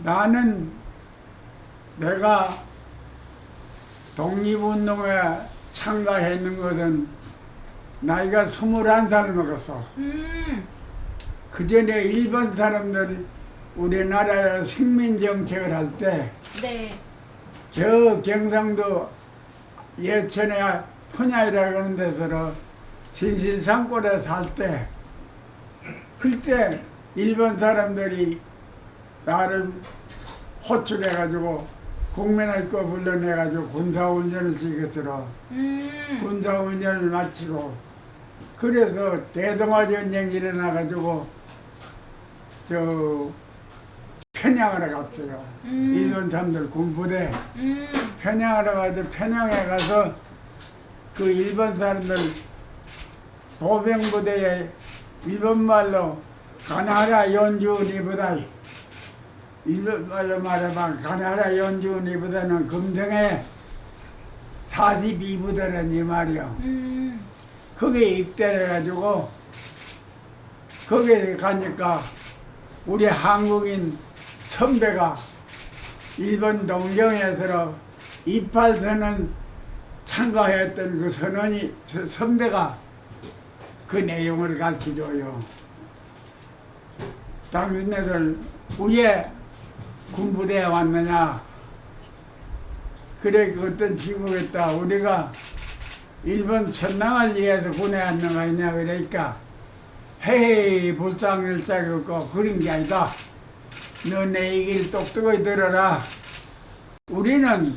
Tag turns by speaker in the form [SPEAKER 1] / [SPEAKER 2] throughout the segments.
[SPEAKER 1] 나는 내가 독립운동에 참가했는 것은 나이가 21살 먹었어. 그 전에 일본 사람들이 우리나라에 식민정책을 할 때,
[SPEAKER 2] 네.
[SPEAKER 1] 저 경상도 예천에 포냐이라고 하는 데서 진실산골에 살 때, 그때 일본 사람들이 나를 호출해가지고 국민학교 불러내가지고 군사훈련을 시켰더라. 군사훈련을 마치고 그래서 대동아전쟁이 일어나가지고 저 편양하러 갔어요. 일본 사람들 군부대 편양하러 가서 편양에 가서 그 일본 사람들 보병부대에 일본말로 가나라 연주니보다 일본말로 말하면 가나라 연주니보다는 금성에 42부대라는 이 말이요. 거기에 입대를 해가지고 거기에 가니까 우리 한국인 선배가 일본 동경에서 28선언 참가했던 그 선언이 선배가 그 내용을 가르쳐줘요. 당신네들 왜 군부대에 왔느냐? 그래, 그 어떤 지국했다. 우리가 일본 천당을 위해서 군에 왔는 거 아니냐? 그러니까 헤이 불쌍일짝이 없고 그런 게 아니다. 너 내 얘기를 똑똑히 들어라. 우리는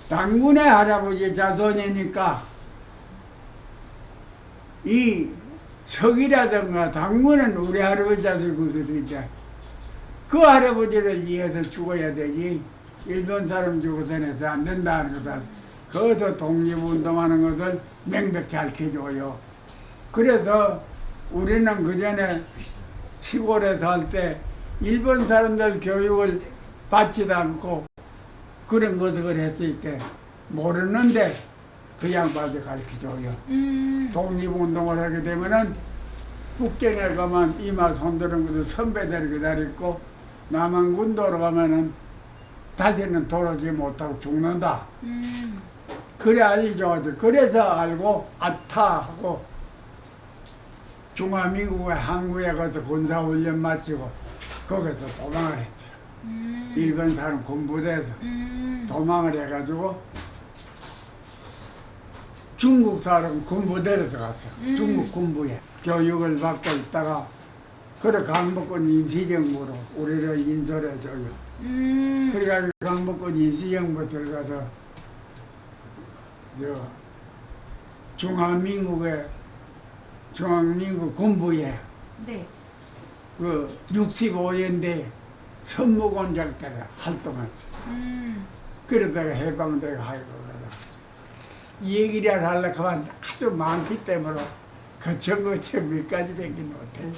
[SPEAKER 1] 당군의 할아버지 자손이니까 이 석이라든가 당군은 우리 할아버지 자손이고 그러니까 그 할아버지를 위해서 죽어야 되지. 일본 사람 죽어서는 해서 안 된다는 거다. 그것도 독립운동하는 것을 명백히 가르쳐줘요. 그래서 우리는 그 전에 시골에 살 때 일본 사람들 교육을 받지도 않고 그런 것을 했을 때 모르는데 그 양반이 가르쳐줘요. 독립운동을 하게 되면은 북경에 가면 이마 손드는 것을 선배들이 기다리고 남한군도로 가면은 다시는 돌아오지 못하고 죽는다. 그래 알려줘가지고 그래서 알고 아타 하고 중화민국에 항구에 가서 군사훈련 마치고 거기서 도망을 했어요. 일본 사람 군부대에서 도망을 해가지고 중국 사람 군부대로 들어갔어. 중국 군부에 교육을 받고 있다가 그래 강복군 임시정부로 우리를 인솔해줘요. 그래가지고 강복군 임시정부 들어가서 저 중华民国군부에
[SPEAKER 2] 네.
[SPEAKER 1] 그 65년대 선무공작 때에 활동했어요. 그러다가 해방되고 하고 그러다. 이 얘기를 하려고 하면 아주 많기 때문에 그 정거체 몇 가지 밖에 못해.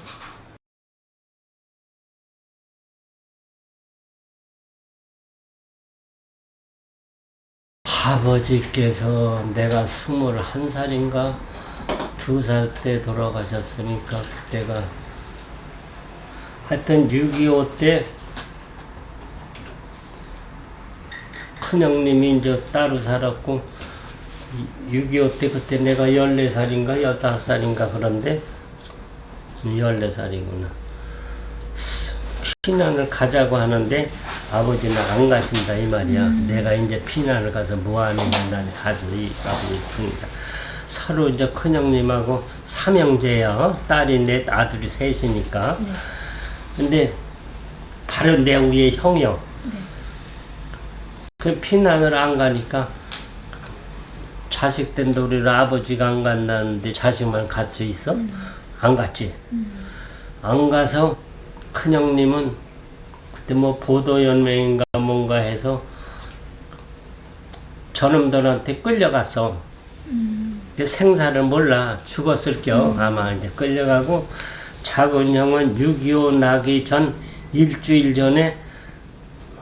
[SPEAKER 3] 아버지께서 내가 21살인가 2살 때 돌아가셨으니까 그때가 하여튼 6.25 때 큰형님이 이제 따로 살았고 6.25 때 그때 내가 14살인가 15살인가 그런데 14살이구나. 피난을 가자고 하는데 아버지는 안 가신다 이 말이야. 내가 이제 피난을 가서 뭐하느냐 난 가서 가고 있으니까 서로 이제 큰형님하고 삼형제야. 딸이 넷 아들이 셋이니까.
[SPEAKER 2] 네.
[SPEAKER 3] 근데 바로 내 위에 형이요.
[SPEAKER 2] 네.
[SPEAKER 3] 그 피난을 안 가니까 자식된데 우리 아버지가 안 간다는데 자식만 갈 수 있어? 안 갔지. 안 가서 큰형님은 그때 뭐 보도연맹인가 뭔가 해서 저놈들한테 끌려갔어. 그 생사를 몰라. 죽었을 겨. 아마 이제 끌려가고 작은 형은 6.25 나기 전 일주일 전에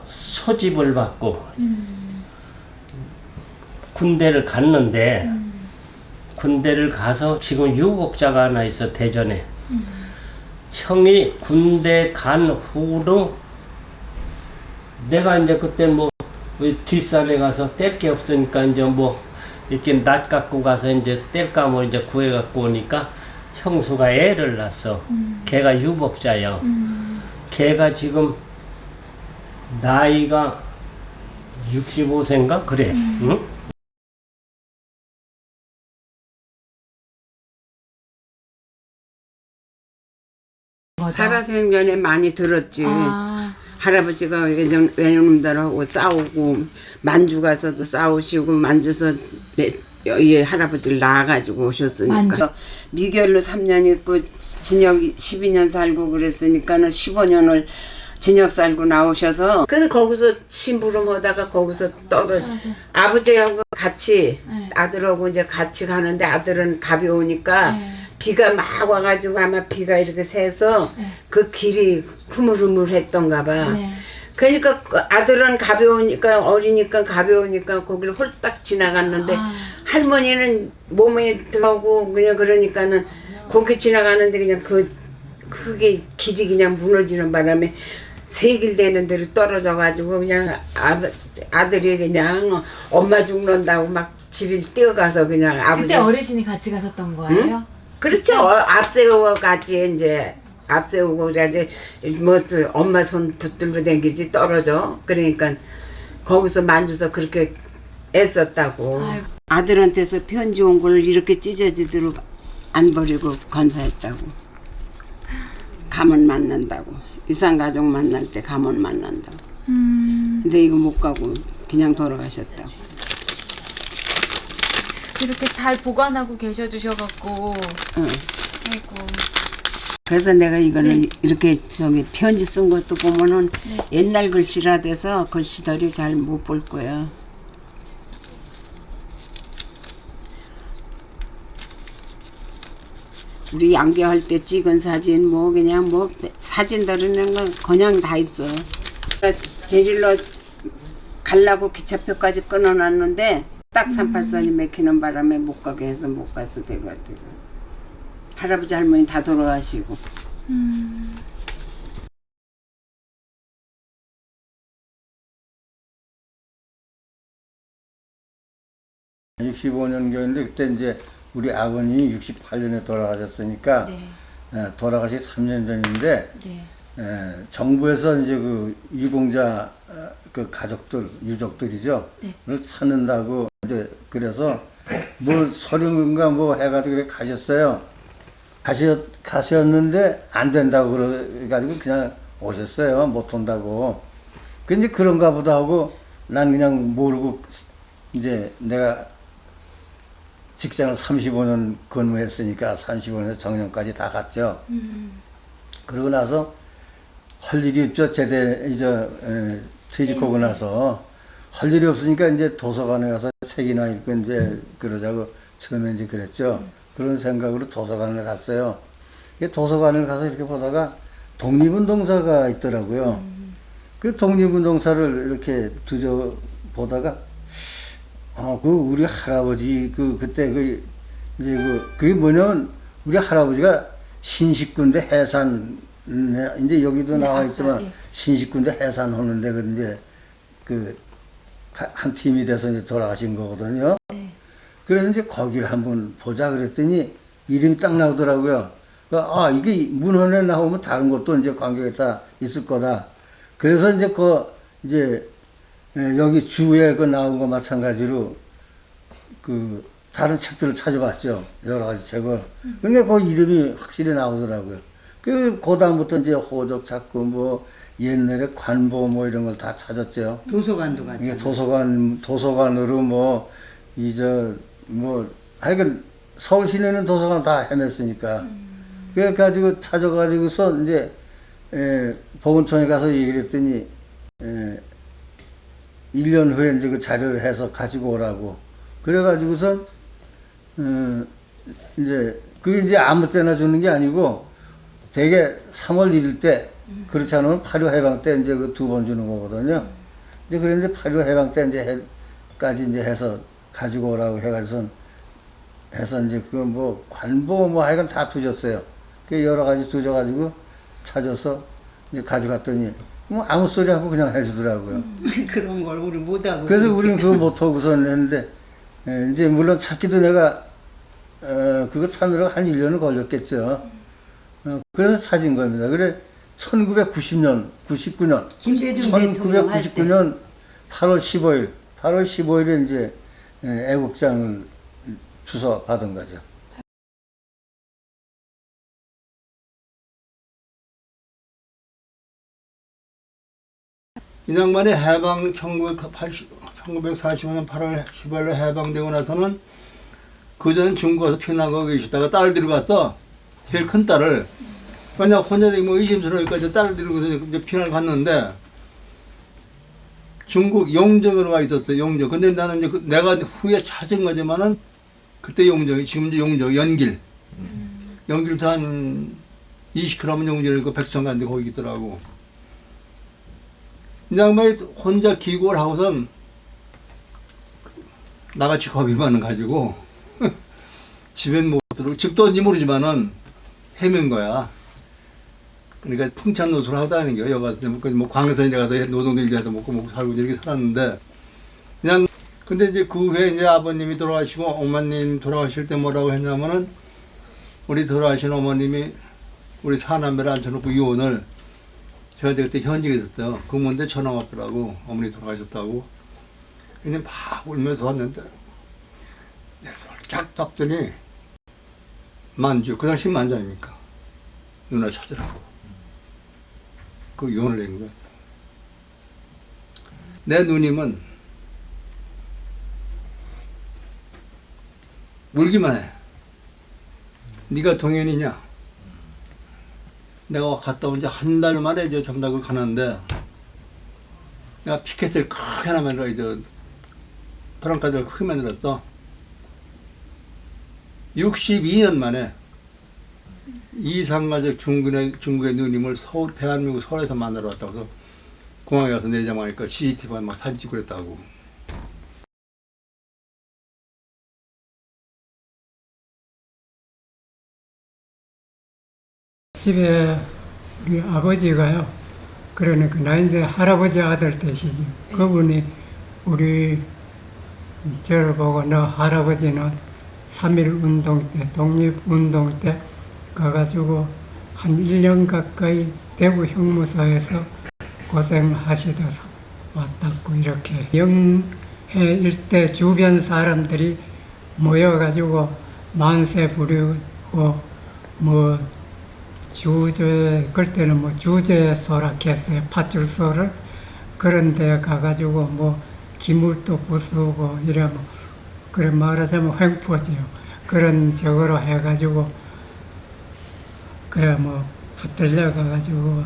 [SPEAKER 3] 소집을 받고 군대를 갔는데 군대를 가서 지금 유복자가 하나 있어 대전에. 형이 군대 간 후로 내가 이제 그때 뭐 뒷산에 가서 뗄 게 없으니까 이제 뭐 이렇게 낫 갖고 가서 이제 뗄감을 이제 구해 갖고 오니까 형수가 애를 낳았어. 걔가 유복자야. 걔가 지금 나이가 65세인가 그래. 응?
[SPEAKER 2] 살아생전에 많이 들었지.
[SPEAKER 4] 아,
[SPEAKER 2] 할아버지가 예전 외놈들하고 싸우고 만주 가서도 싸우시고 만주서 이 할아버지를 낳아가지고 오셨으니까
[SPEAKER 4] 만주.
[SPEAKER 2] 미결로 3년 있고 진역 12년 살고 그랬으니까는 15년을 진역 살고 나오셔서 근데 거기서 심부름하다가 거기서 떨어 아버지하고 같이
[SPEAKER 4] 네.
[SPEAKER 2] 아들하고 이제 같이 가는데 아들은 가벼우니까
[SPEAKER 4] 네.
[SPEAKER 2] 비가 막 와가지고 아마 비가 이렇게 새서
[SPEAKER 4] 네.
[SPEAKER 2] 그 길이 흐물흐물했던가 봐.
[SPEAKER 4] 네.
[SPEAKER 2] 그러니까 그 아들은 가벼우니까 어리니까 가벼우니까 거기를 홀딱 지나갔는데
[SPEAKER 4] 아.
[SPEAKER 2] 할머니는 몸에 들어오고 그냥 그러니까는 거기 지나가는데 그냥 그게 길이 그냥 무너지는 바람에 세 길 되는 대로 떨어져 가지고 그냥 아들이 그냥 엄마 죽는다고 막 집에 뛰어가서 그냥 아버지
[SPEAKER 4] 그때 어르신이 같이 가셨던 거예요?
[SPEAKER 2] 그렇죠. 앞세우고 같이 이제 앞세우고 이제 뭐또 엄마 손 붙들고 댕기지 떨어져. 그러니까 거기서 만져서 그렇게 애썼다고.
[SPEAKER 4] 아이고.
[SPEAKER 2] 아들한테서 편지 온 걸 이렇게 찢어지도록 안 버리고 건사했다고. 가문 만난다고. 이산가족 만날 때 가문 만난다고. 근데 이거 못 가고 그냥 돌아가셨다고.
[SPEAKER 4] 이렇게 잘 보관하고 계셔 주셔갖고
[SPEAKER 2] 응.
[SPEAKER 4] 아이고.
[SPEAKER 2] 그래서 내가 이거는 이렇게 저기 편지 쓴 것도 보면은
[SPEAKER 4] 네.
[SPEAKER 2] 옛날 글씨라 돼서 글씨들이 잘 못 볼 거야. 우리 양계할 때 찍은 사진 뭐 그냥 뭐 사진들은 그냥 다 있어. 데리러 가려고 기차표까지 끊어놨는데 딱 38선이 막히는 바람에 못 가게 해서 못 가서 데려왔대요. 할아버지 할머니 다 돌아가시고.
[SPEAKER 1] 65년경인데 그때 이제 우리 아버님이 68년에 돌아가셨으니까
[SPEAKER 4] 네.
[SPEAKER 1] 돌아가시 3년 전인데
[SPEAKER 4] 네.
[SPEAKER 1] 정부에서 이제 그 유공자 그 가족들 유족들이죠.
[SPEAKER 4] 네.
[SPEAKER 1] 를 찾는다고 이제 그래서 뭐 서류인가 뭐 해가지고 그래 가셨어요. 가셨는데 안 된다고 그래가지고 그냥 오셨어요. 못 온다고. 근데 그런가 보다 하고 난 그냥 모르고 이제 내가 직장을 35년 근무했으니까 35년에서 정년까지 다 갔죠. 그러고 나서 할 일이 없죠. 퇴직하고 나서 할 일이 없으니까 이제 도서관에 가서 책이나 읽고 이제 그러자고 처음에 이제 그랬죠. 그런 생각으로 도서관을 갔어요. 도서관을 가서 이렇게 보다가 독립운동사가 있더라고요. 그 독립운동사를 이렇게 두저 보다가 그 우리 할아버지 그때 그게 뭐냐면 우리 할아버지가 신식군대 해산 이제 여기도
[SPEAKER 4] 네,
[SPEAKER 1] 나와
[SPEAKER 4] 아까,
[SPEAKER 1] 있지만
[SPEAKER 4] 예.
[SPEAKER 1] 신식군대 해산하는데 이제 한 팀이 돼서 이제 돌아가신 거거든요.
[SPEAKER 4] 네.
[SPEAKER 1] 그래서 이제 거기를 한번 보자 그랬더니 이름이 딱 나오더라고요. 이게 문헌에 나오면 다른 것도 이제 관계가 다 있을 거다. 그래서 이제 여기 주에 나온 거 마찬가지로 다른 책들을 찾아봤죠. 여러 가지 책을. 그러니까 그 이름이 확실히 나오더라고요. 그 다음부터 이제 호적 찾고 뭐 옛날에 관보 뭐 이런 걸 다 찾았죠.
[SPEAKER 2] 도서관도 갔죠.
[SPEAKER 1] 이게 도서관으로 하여간 서울 시내는 도서관 다 헤맸으니까. 그래가지고 찾아가지고서 이제, 보건청에 가서 얘기를 했더니, 1년 후에 이제 그 자료를 해서 가지고 오라고. 그래가지고선, 그게 이제 아무 때나 주는 게 아니고, 대개 3월 1일 때, 그렇지 않으면 8.25 해방 때 이제 그 2번 주는 거거든요. 이제 그런데 8.25 해방 때 까지 이제 해서 가지고 오라고 해서 이제 관보 하여간 다 두셨어요. 그 여러 가지 두셔가지고 찾아서 이제 가져갔더니
[SPEAKER 5] 뭐 아무 소리 하고 그냥 해주더라고요.
[SPEAKER 2] 그런 걸 우리 못하고.
[SPEAKER 5] 그래서 우리는 그거 못하고선 했는데, 이제 물론 찾기도 내가, 그거 찾느라 한 1년은 걸렸겠죠. 그래서 찾은 겁니다. 그래, 1990년, 99년,
[SPEAKER 2] 김대중 대통령 할 때.
[SPEAKER 5] 1999년 8월 15일, 8월 15일에 이제 애국장을 주소 받은 거죠.
[SPEAKER 6] 이 양반이 해방 1945년 8월 15일에 해방되고 나서는 그전 중국에서 피난하고 계시다가 딸 데리고 갔어. 제일 큰 딸을. 그냥 혼자 뭐 의심스러우니까 이제 딸을 데리고 이제 피난을 갔는데 중국 용정으로 가 있었어요. 용정. 근데 나는 이제 내가 후에 찾은 거지만은 그때 용정이 지금 이제 용정 연길. 연길에서 한 20km 용정이고 백성간데 거기 있더라고. 이 양반이 혼자 기고를 하고선 나같이 겁이 많은 가지고 집엔 못 들어오고 집도 어딘지 모르지만은 헤맨 거야. 그러니까 풍찬노소를 하고 다니는 거야. 여기 가서 뭐 광에서 이제 가서 노동들 가서 먹고 살고 이렇게 살았는데 그냥 근데 이제 그 후에 이제 아버님이 돌아가시고 어머님 돌아가실 때 뭐라고 했냐면은 우리 돌아가신 어머님이 우리 사남매를 앉혀놓고 이혼을 저한테 그때 현직에 있었대요. 그문데 전화 왔더라고. 어머니 돌아가셨다고. 그냥 막 울면서 왔는데 내 손을 쫙 잡더니 만주, 그 당시 만주 아닙니까? 누나 찾으라고. 그 이혼을 낸 거야. 내 누님은 울기만 해. 네가 동현이냐? 내가 갔다 온 지 한 달 만에 이제 정답을 가는데 내가 피켓을 크게 하나 만들어 이제 프랑카드를 크게 만들었어. 62년 만에 이상가족 중국의 누님을 서울, 대한민국 서울에서 만나러 왔다고 해서 공항에 가서 내리자마자 CCTV에 막 사진 찍고 그랬다고.
[SPEAKER 1] 집에 우리 아버지가요. 그러니까 나 이제 할아버지 아들 되시지. 그분이 우리 저를 보고 너 할아버지는 3.1 운동 때, 독립운동 때 가가지고 한 1년 가까이 대구 형무소에서 고생하시다 왔다고 이렇게 영해 일대 주변 사람들이 모여가지고 만세 부리고 뭐 주제 그때는 뭐 주제소라 했어요. 파출소를 그런 데 가가지고 뭐 기물도 부수고 이러면 그래 말하자면 횡포지요. 그런 적으로 해가지고 그래 뭐 붙들려 가가지고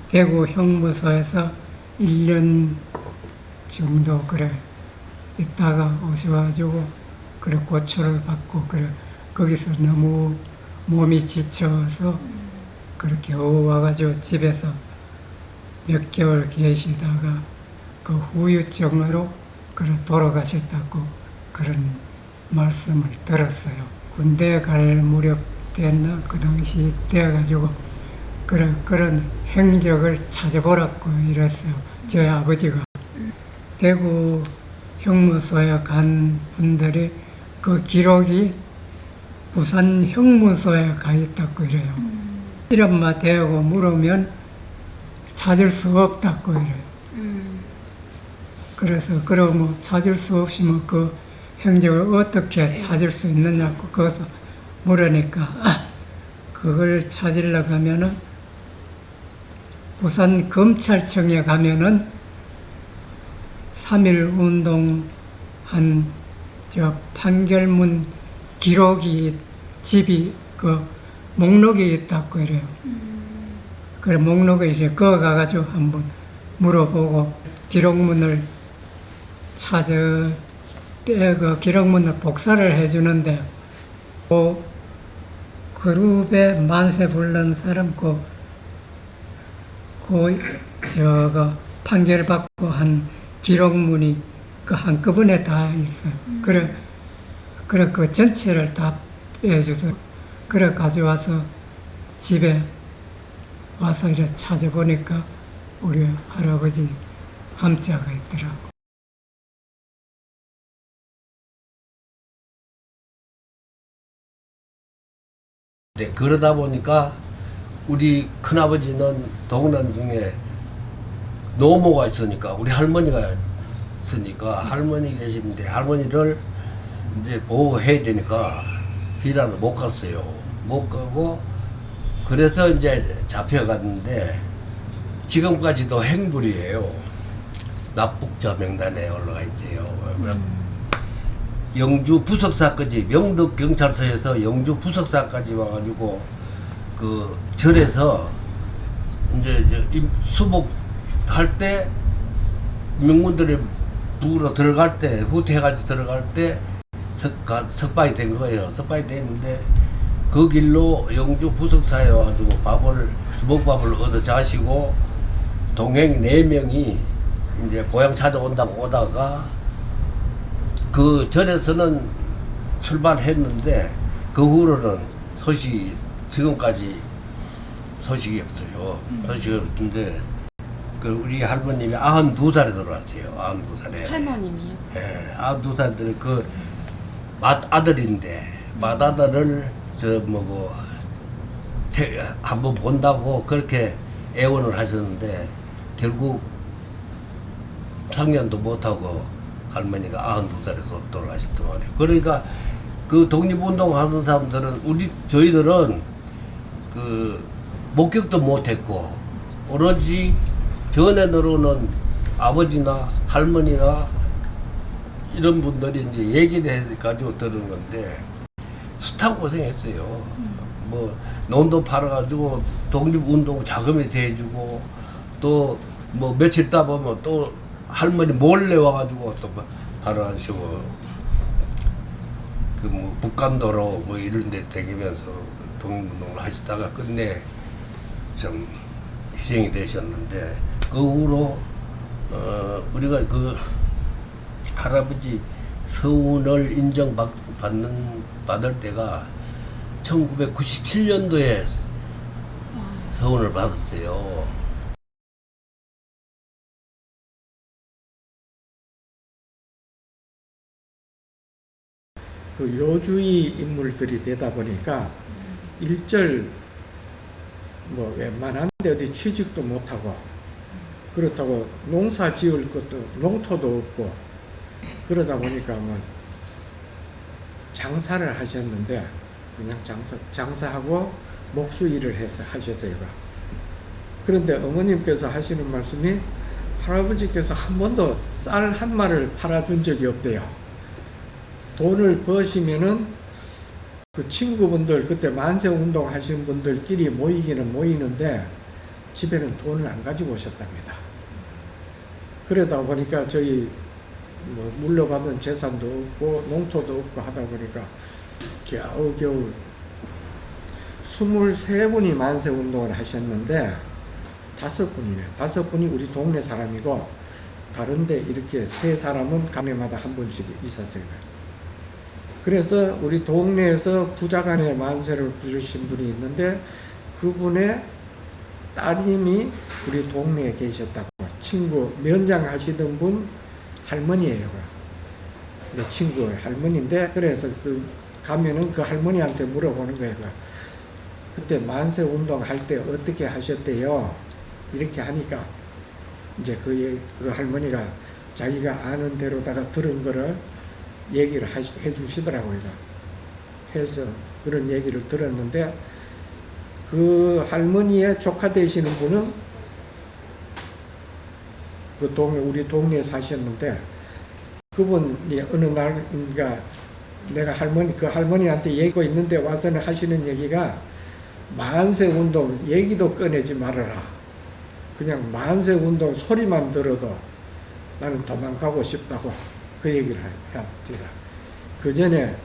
[SPEAKER 1] 대구 형무소에서 1년 정도 그래 있다가 오셔가지고 그래 고초를 받고 그래 거기서 너무 몸이 지쳐서 그렇게 와가지고 집에서 몇 개월 계시다가 그 후유증으로 그래 돌아가셨다고 그런 말씀을 들었어요. 군대 갈 무렵 때나 그 당시 돼가지고 그래 그런 행적을 찾아보라고 이랬어요. 저희 아버지가 대구 형무소에 간 분들이 그 기록이 부산 형무소에 가 있다고 이래요. 이름만 대고 물으면 찾을 수 없다고 이래요. 그래서 그러면 찾을 수 없으면 그 행적을 어떻게 찾을 수 있느냐고 거기서 물으니까 그걸 찾으려고 하면은 부산 검찰청에 가면은 3.1 운동 한 저 판결문 기록이 집이 그 목록이 있다고 이래요. 그래 목록에 이제 그거 가가지고 한번 물어보고 기록문을 찾아 그 기록문을 복사를 해주는데 그 그룹에 만세 부른 사람 저거 판결 받고 한 기록문이 그 한꺼번에 다 있어요. 그래 그 전체를 다 빼주더라고요. 그래 가져와서 집에 와서 이렇게 찾아보니까 우리 할아버지 함자가 있더라고.
[SPEAKER 7] 네, 그러다 보니까 우리 큰아버지는 동란 중에 노모가 있으니까 우리 할머니가 있으니까 할머니 계시는데 할머니를 이제 보호해야 되니까 비란을 못 갔어요. 못 가고 그래서 이제 잡혀갔는데 지금까지도 행불이에요. 납북자 명단에 올라가 있어요. 영주 부석사까지 명덕 경찰서에서 영주 부석사까지 와가지고 그 절에서 이제 수복할 때 명문들이 북으로 들어갈 때 후퇴해가지고 들어갈 때 석방이 된 거예요. 석방이 됐는데 그 길로 영주 부석사에 와가지고 주먹밥을 얻어 자시고 동행 4명이 이제 고향 찾아온다고 오다가 그 절에서는 출발했는데 그 후로는 지금까지 소식이 없어요. 소식이 없는데 그 우리 할머님이 92살에 돌아왔어요. 92살에.
[SPEAKER 4] 할머님이요?
[SPEAKER 7] 예, 92살들이 그 맏아들인데 맏아들을 한번 본다고 그렇게 애원을 하셨는데 결국 상년도 못하고 할머니가 92살에 돌아가셨단 말이에요. 그러니까 그 독립운동 하는 사람들은 저희들은 그 목격도 못했고 오로지 전에 들어오는 아버지나 할머니나 이런 분들이 이제 얘기를 해가지고 들은 건데 숱한 고생했어요. 뭐 논도 팔아가지고 독립운동 자금이 돼주고 또 뭐 며칠 있다 보면 또 할머니 몰래 와가지고 또 팔아가지고 그 뭐 북간도로 뭐 이런 데 다니면서 독립운동을 하시다가 끝내 좀 희생이 되셨는데 그 후로 우리가 그 할아버지 서운을 받을 때가 1997년도에 서운을 받았어요.
[SPEAKER 8] 그 요주의 인물들이 되다 보니까 일절 뭐 웬만한데 어디 취직도 못하고 그렇다고 농사 지을 것도 농토도 없고 그러다 보니까 뭐 장사를 하셨는데 그냥 장사하고 목수 일을 해서 하셨어요. 그런데 어머님께서 하시는 말씀이 할아버지께서 한 번도 쌀 한 마리를 팔아준 적이 없대요. 돈을 버시면은 그 친구분들 그때 만세운동 하신 분들끼리 모이기는 모이는데 집에는 돈을 안 가지고 오셨답니다. 그러다 보니까 저희 뭐 물려받은 재산도 없고 농토도 없고 하다 보니까 겨우겨우 23분이 만세운동을 하셨는데 5분이 우리 동네 사람이고 다른데 이렇게 3사람은 가게마다 한 분씩 있었어요. 그래서 우리 동네에서 부자간에 만세를 부르신 분이 있는데 그분의 따님이 우리 동네에 계셨다고 친구 면장하시던 분 할머니예요. 내 친구 할머니인데 그래서 그 가면은 그 할머니한테 물어보는 거예요. 그때 만세 운동 할 때 어떻게 하셨대요? 이렇게 하니까 이제 그 할머니가 자기가 아는 대로다가 들은 거를 얘기를 해 주시더라고요. 해서 그런 얘기를 들었는데 그 할머니의 조카 되시는 분은 우리 동네에 사셨는데 그분이 어느 날인가 내가 그 할머니한테 얘기하고 있는데 와서는 하시는 얘기가 만세운동 얘기도 꺼내지 말아라. 그냥 만세운동 소리만 들어도 나는 도망가고 싶다고 그 얘기를 합니다. 그 전에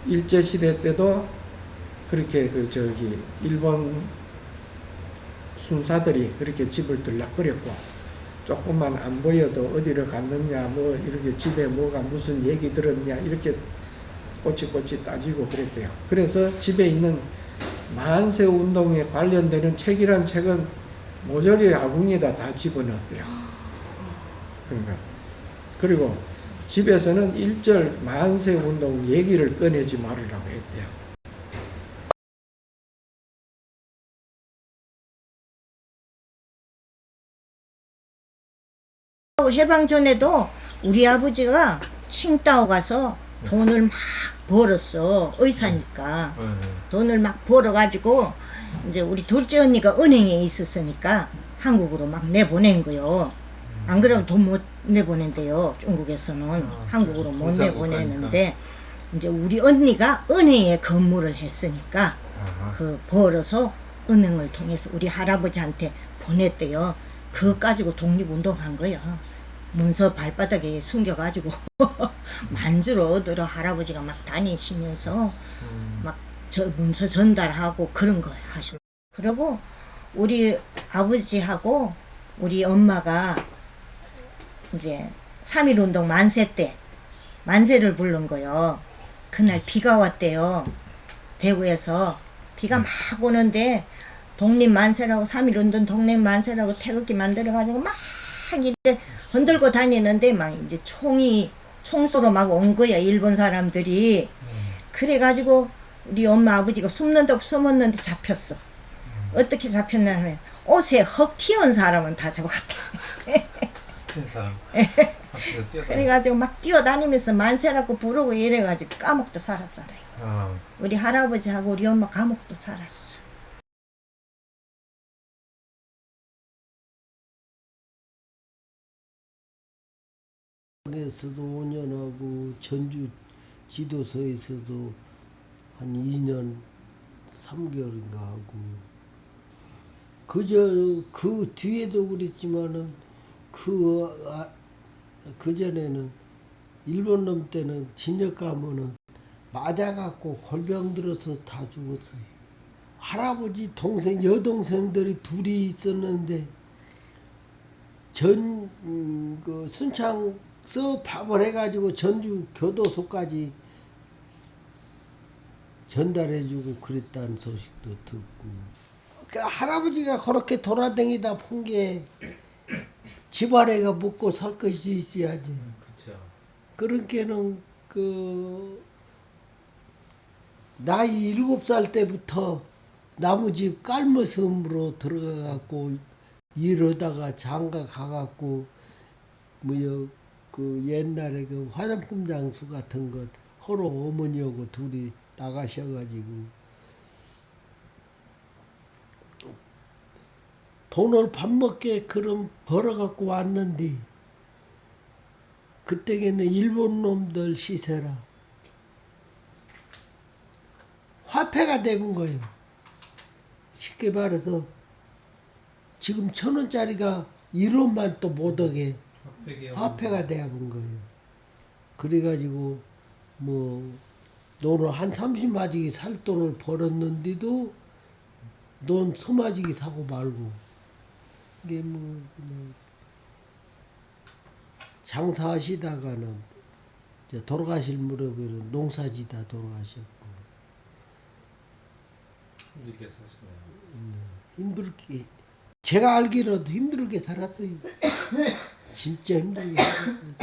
[SPEAKER 8] 일제시대 때도 그렇게 일본 순사들이 그렇게 집을 들락거렸고 조금만 안 보여도 어디로 갔느냐 뭐 이렇게 집에 뭐가 무슨 얘기 들었냐 이렇게 꼬치꼬치 따지고 그랬대요. 그래서 집에 있는 만세운동에 관련되는 책이란 책은 모조리 아궁이에다 다 집어넣었대요. 그러니까 그리고 집에서는 일절 만세 운동 얘기를 꺼내지 말으라고 했대요.
[SPEAKER 9] 해방 전에도 우리 아버지가 칭다오 가서 돈을 막 벌었어. 의사니까. 돈을 막 벌어가지고 이제 우리 둘째 언니가 은행에 있었으니까 한국으로 막 내보낸 거요. 안 그러면 돈 못 내보낸대요. 중국에서는 한국으로 못 내보내는데 이제 우리 언니가 은행에 근무를 했으니까 그 벌어서 은행을 통해서 우리 할아버지한테 보냈대요. 그거 가지고 독립운동한 거예요. 문서 발바닥에 숨겨가지고 만주로 얻으러 할아버지가 막 다니시면서 막 저 문서 전달하고 그런 거 하시고. 그리고 우리 아버지하고 우리 엄마가 이제 3.1운동 만세 때 만세를 부른 거요. 그날 비가 왔대요. 대구에서 비가 막 오는데 독립만세라고 3.1운동 독립만세라고 태극기 만들어가지고 막 이래 흔들고 다니는데 막 이제 총소로 막 온 거야. 일본 사람들이. 그래가지고 우리 엄마 아버지가 숨는다고 숨었는데 잡혔어. 어떻게 잡혔냐 하면 옷에 헉 튀어온 사람은 다 잡아갔다. 그래가지고 막 뛰어다니면서 만세라고 부르고 이래가지고 감옥도 살았잖아요. 우리 할아버지하고 우리 엄마 감옥도 살았어.
[SPEAKER 3] 에서도 5년하고 전주 지도서에서도 한 2년 3개월인가 하고 그 뒤에도 그랬지만은 그 전에는 일본 놈 때는 진역 가면은 맞아갖고 골병 들어서 다 죽었어요. 할아버지 동생 여동생들이 둘이 있었는데 그 순창서 밥을 해가지고 전주 교도소까지 전달해주고 그랬다는 소식도 듣고. 그 할아버지가 그렇게 돌아다니다 본 게 집안에가 먹고 살 것이 있어야지. 그러니까는 그 나이 7살 때부터 나무집 깔머슴으로 들어가갖고 이러다가 장가 가갖고 그 옛날에 그 화장품 장수 같은 것 서로 어머니하고 둘이 나가셔가지고 돈을 밥 먹게 그럼 벌어갖고 왔는데 그때에는 일본 놈들 시세라 화폐가 되는 거예요. 쉽게 말해서 지금 1,000원짜리가 1원만 또 못하게 화폐가 되어본 거예요. 그래가지고 돈을 한 30마지기 살 돈을 벌었는데도 넌 소마지기 사고 말고 이게 그냥 장사하시다가는 돌아가실 무렵에는 농사지다 돌아가셨고
[SPEAKER 10] 힘들게 사시네요.
[SPEAKER 3] 힘들게 제가 알기로도 힘들게 살았어요. 진짜 힘들게 살았어요.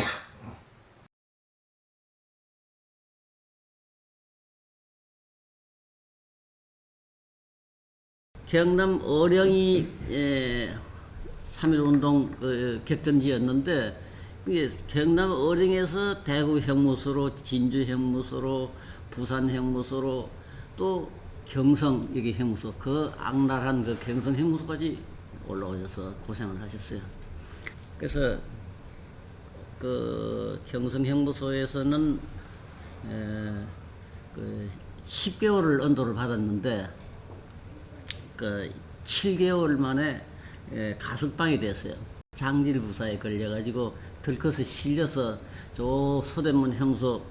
[SPEAKER 11] 경남 어령이 3.1운동 격전지였는데 이게 경남 어령에서 대구 형무소로 진주 형무소로 부산 형무소로 또 경성 여기 형무소 그 악랄한 그 경성 형무소까지 올라오셔서 고생을 하셨어요. 그래서 그 경성 형무소에서는 그 10개월을 언도를 받았는데 그 7개월 만에 가석방이 됐어요. 장질부사에 걸려가지고 들컷에 실려서 저 소대문 형소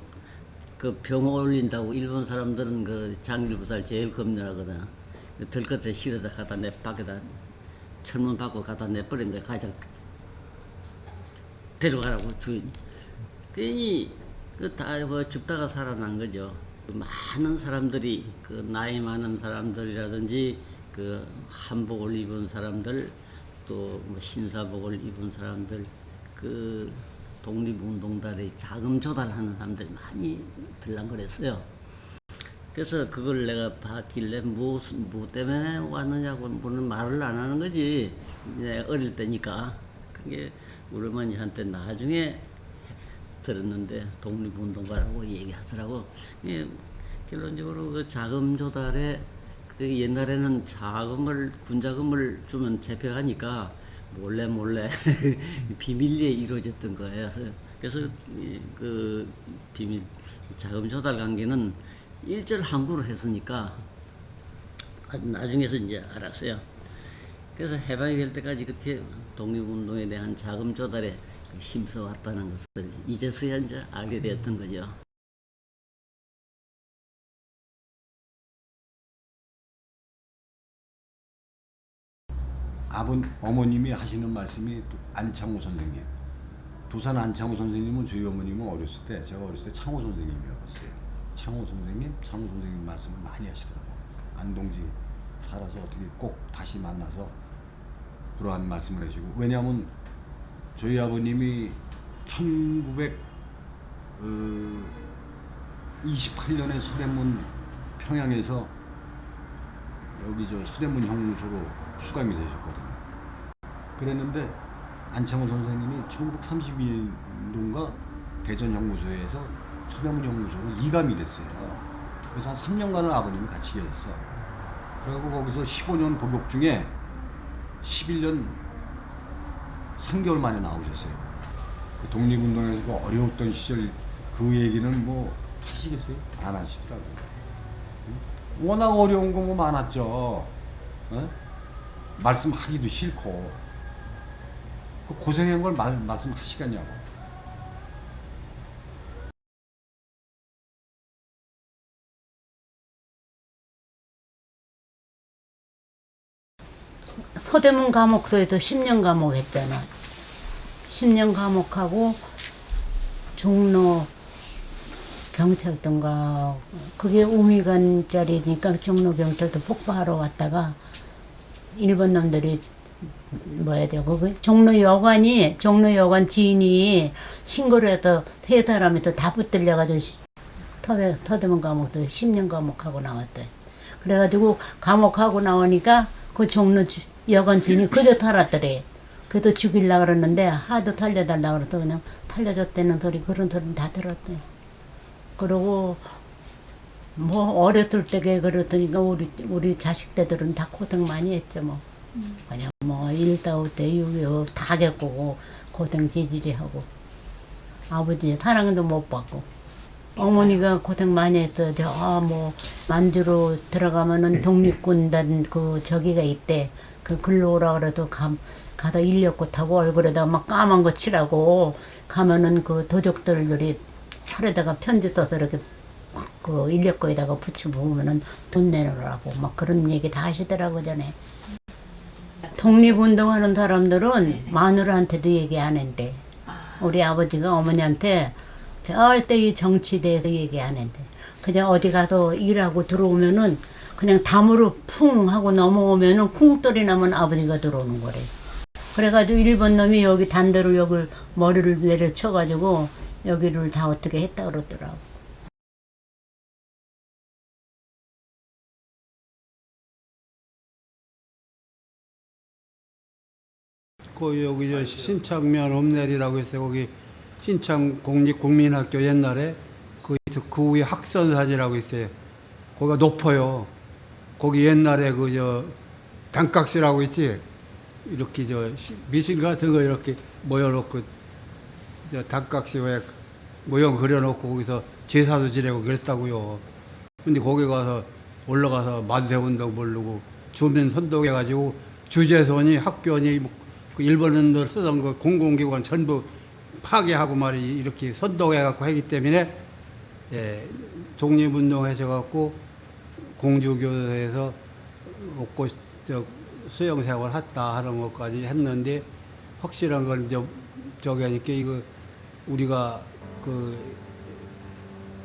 [SPEAKER 11] 그 병 올린다고 일본 사람들은 그 장질부사를 제일 겁내하거든. 들컷에 실어서 갖다 내 밖에다 철문 받고 갖다 내버린 거야. 가장 데려가라고 주인. 괜히 그다 죽다가 살아난 거죠. 많은 사람들이 그 나이 많은 사람들이라든지 그 한복을 입은 사람들 또 뭐 신사복을 입은 사람들, 그 독립운동단에 자금 조달하는 사람들 많이 들락거렸어요. 그래서 그걸 내가 봤길래 뭐 때문에 왔느냐고 뭐는 말을 안 하는 거지. 이제 어릴 때니까. 그게 우리 어머니한테 나중에 들었는데 독립운동가라고 얘기하더라고. 예, 결론적으로 그 자금 조달에 그 옛날에는 군자금을 주면 잡혀가니까 몰래 비밀리에 이루어졌던 거예요. 그래서 그 비밀 자금 조달 관계는 일절 항구로 했으니까 나중에서 이제 알았어요. 그래서 해방이 될 때까지 그렇게 독립운동에 대한 자금 조달에 힘써 왔다는 것을 이제서야 이제 알게 되었던 거죠.
[SPEAKER 10] 어머님이 하시는 말씀이 또 안창호 선생님. 두산 안창호 선생님은 저희 어머님은 어렸을 때, 제가 어렸을 때 창호 선생님이었어요. 창호 선생님 말씀을 많이 하시더라고요. 안동지 살아서 어떻게 꼭 다시 만나서 그러한 말씀을 해주고, 왜냐하면 저희 아버님이 1928년에 서대문 평양에서 여기 서대문 형무소로 수감이 되셨거든요. 그랬는데 안창호 선생님이 1932년도인가 대전 형무소에서 서대문 형무소로 이감이 됐어요. 그래서 한 3년간을 아버님이 같이 계셨어요. 그리고 거기서 15년 복역 중에 11년 3개월 만에 나오셨어요. 독립운동에서 그 어려웠던 시절 그 얘기는 뭐 하시겠어요? 안 하시더라고요. 워낙 어려운 거 뭐 많았죠. 어? 말씀하기도 싫고 그 고생한 걸 말씀하시겠냐고.
[SPEAKER 12] 서대문 감옥소에도 10년 감옥했잖아. 10년 감옥하고 종로 경찰던가 그게 우미관짜리니까 종로 경찰도 폭파하러 왔다가 일본 놈들이 그 종로 여관 지인이 신고를 해서 세 사람이 또 다 붙들려가지고 서대문 감옥도 10년 감옥하고 나왔대. 그래가지고 감옥하고 나오니까 그 종로 여관 주인이 그저 탈았더래. 그래도 죽이려고 그러는데 하도 살려달라고 그래서 그냥 살려줬다는 소리, 그런 소리는 다 들었대. 그러고 뭐 어렸을 때게 그러더니까 우리 자식 때들은 다 고생 많이 했죠 뭐. 그냥 뭐 1.5 때 6.25 다 겪고 고생 지지리 하고 아버지 사랑도 못 받고 어머니가 고생 많이 했어. 뭐 만주로 들어가면은 독립군단 그 저기가 있대. 그 글로 오라 그래도 가서 인력거 타고 얼굴에다가 막 까만 거 칠하고 가면은 그 도적들이 팔에다가 편지 써서 이렇게 그 인력거에다가 붙이고 보면은 돈 내놓으라고 막 그런 얘기 다 하시더라고 전에. 독립운동하는 사람들은 마누라한테도 얘기 안 한대. 우리 아버지가 어머니한테 절대 이 정치에 대해서 얘기 안 한대. 그냥 어디 가서 일하고 들어오면은 그냥 담으로 풍 하고 넘어오면은 쿵떨이 나면 아버지가 들어오는 거래. 그래가지고 일본 놈이 여기 단대로 여기 머리를 내려쳐가지고 여기를 다 어떻게 했다 그러더라고.
[SPEAKER 13] 여기 신창면 읍내리라고 했어요. 거기 신창 공립국민학교 옛날에 거기서 그 위에 학선사지라고 있어요. 거기가 높아요. 거기 옛날에 단깍시라고 있지. 이렇게 미신 같은 거 이렇게 모여놓고 단깍시 왜 모형 그려놓고 거기서 제사도 지내고 그랬다고요. 근데 거기 가서 올라가서 만세운동 부르고 주민 선동해가지고 주재소니 학교니 그 일본인들 쓰던 그 공공기관 전부 파괴하고 말이 이렇게 선동해갖고 하기 때문에 독립운동하셔갖고 공주교도소에서 없고 수영생활 했다 하는 것까지 했는데 확실한 건 저기 하니까 이거 우리가 그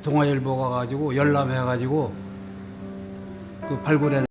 [SPEAKER 13] 동아일보 가가지고 열람해가지고 그 발굴해